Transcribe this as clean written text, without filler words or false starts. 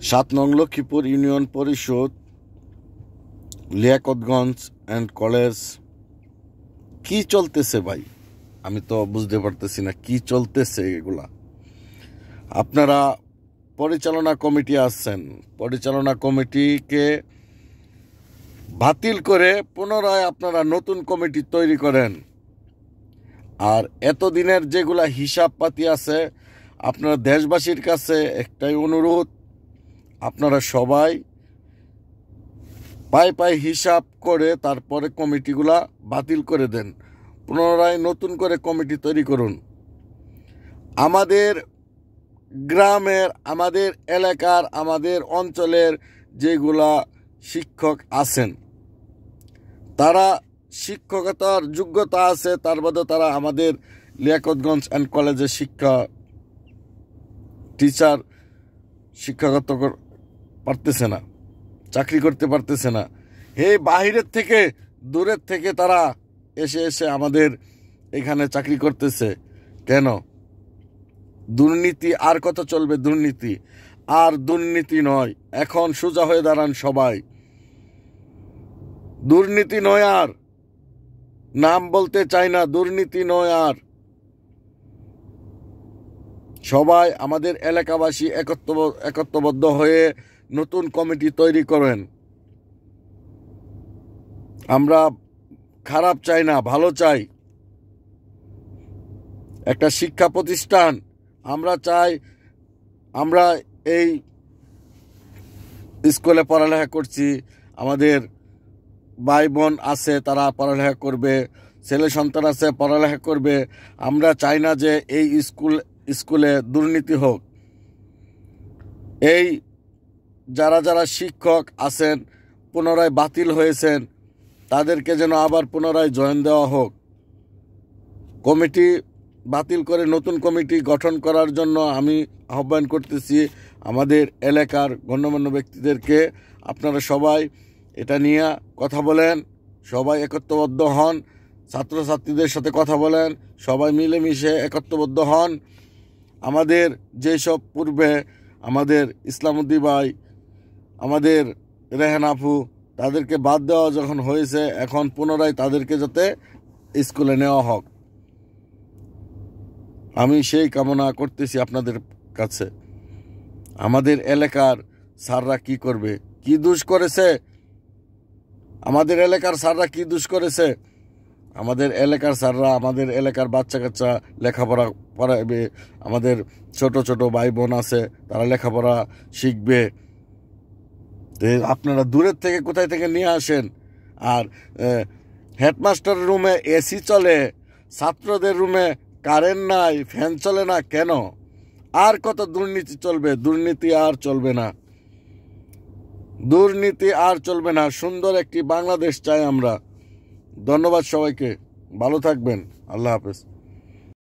7 নং লক্ষ্মীপুর ইউনিয়ন পরিষদ লিয়াকতগঞ্জ and college কি চলতেছে ভাই? আমি তো বুঝতে পারতেছি না কি চলতেছে এগুলা। আপনারা পরিচালনা কমিটি আসছেন, পরিচালনা কমিটিকে বাতিল করে পুনরায় আপনারা নতুন কমিটি তৈরি করেন। আর এতদিনের যেগুলা হিসাব পাতি আছে, আপনারা দেশবাসীর কাছে একটাই অনুরোধ, আপনারা সবাই পাই হিসাব করে তারপরে কমিটিগুলা বাতিল করে দেন, পুনরায় নতুন করে কমিটি তৈরি করুন। আমাদের গ্রামের, আমাদের এলাকার, আমাদের অঞ্চলের যেগুলা শিক্ষক আছেন, তারা শিক্ষকতার যোগ্যতা আছে, তার বাদে তারা আমাদের লিয়াকতগঞ্জ অ্যান্ড কলেজের টিচার শিক্ষকতা পারতেছে না, চাকরি করতে পারতেছে না। এই বাহিরের থেকে, দূরের থেকে তারা এসে আমাদের এখানে চাকরি করতেছে কেন? দুর্নীতি আর কত চলবে? দুর্নীতি আর দুর্নীতি নয়, এখন সোজা হয়ে দাঁড়ান সবাই। দুর্নীতি নয় আর, নাম বলতে চাই না, দুর্নীতি নয় আর। সবাই আমাদের এলাকাবাসী একত্রবদ্ধ হয়ে নতুন কমিটি তৈরি করেন। আমরা খারাপ চাই না, ভালো চাই। একটা শিক্ষা প্রতিষ্ঠান আমরা চাই, আমরা এই স্কুলে পড়ালেখা করছি, আমাদের ভাই বোন আছে তারা পড়ালেখা করবে, ছেলে সন্তান আছে পড়ালেখা করবে। আমরা চাই না যে এই স্কুলে দুর্নীতি হোক। এই যারা শিক্ষক আছেন পুনরায় বাতিল হয়েছেন, তাদেরকে যেন আবার পুনরায় জয়েন দেওয়া হোক। কমিটি বাতিল করে নতুন কমিটি গঠন করার জন্য আমি আহ্বান করতেছি আমাদের এলাকার গণ্যমান্য ব্যক্তিদেরকে। আপনারা সবাই এটা নিয়ে কথা বলেন, সবাই একত্রবদ্ধ হন, ছাত্রছাত্রীদের সাথে কথা বলেন, সবাই মিলেমিশে একত্রবদ্ধ হন। আমাদের যেসব পূর্বে আমাদের ইসলামউদ্দি ভাই, আমাদের রেহান আপু, তাদেরকে বাদ দেওয়া যখন হয়েছে, এখন পুনরায় তাদেরকে যাতে স্কুলে নেওয়া হোক, আমি সেই কামনা করতেছি আপনাদের কাছে। আমাদের এলাকার স্যাররা কি করবে? কি দোষ করেছে আমাদের এলাকার স্যাররা? কি দোষ করেছে আমাদের এলাকার স্যাররা? আমাদের এলাকার বাচ্চা কাচ্চা লেখাপড়া পড়াবে, আমাদের ছোট ছোট ভাই বোন আছে তারা লেখাপড়া শিখবে। আপনারা দূরের থেকে কোথায় থেকে নিয়ে আসেন। আর হেডমাস্টার রুমে এসি চলে, ছাত্রদের রুমে কারেন্ট নাই, ফ্যান চলে না কেন? আর কত দুর্নীতি চলবে? দুর্নীতি আর চলবে না, দুর্নীতি আর চলবে না। সুন্দর একটি বাংলাদেশ চাই আমরা। ধন্যবাদ সবাইকে, ভালো থাকবেন, আল্লাহ হাফেজ।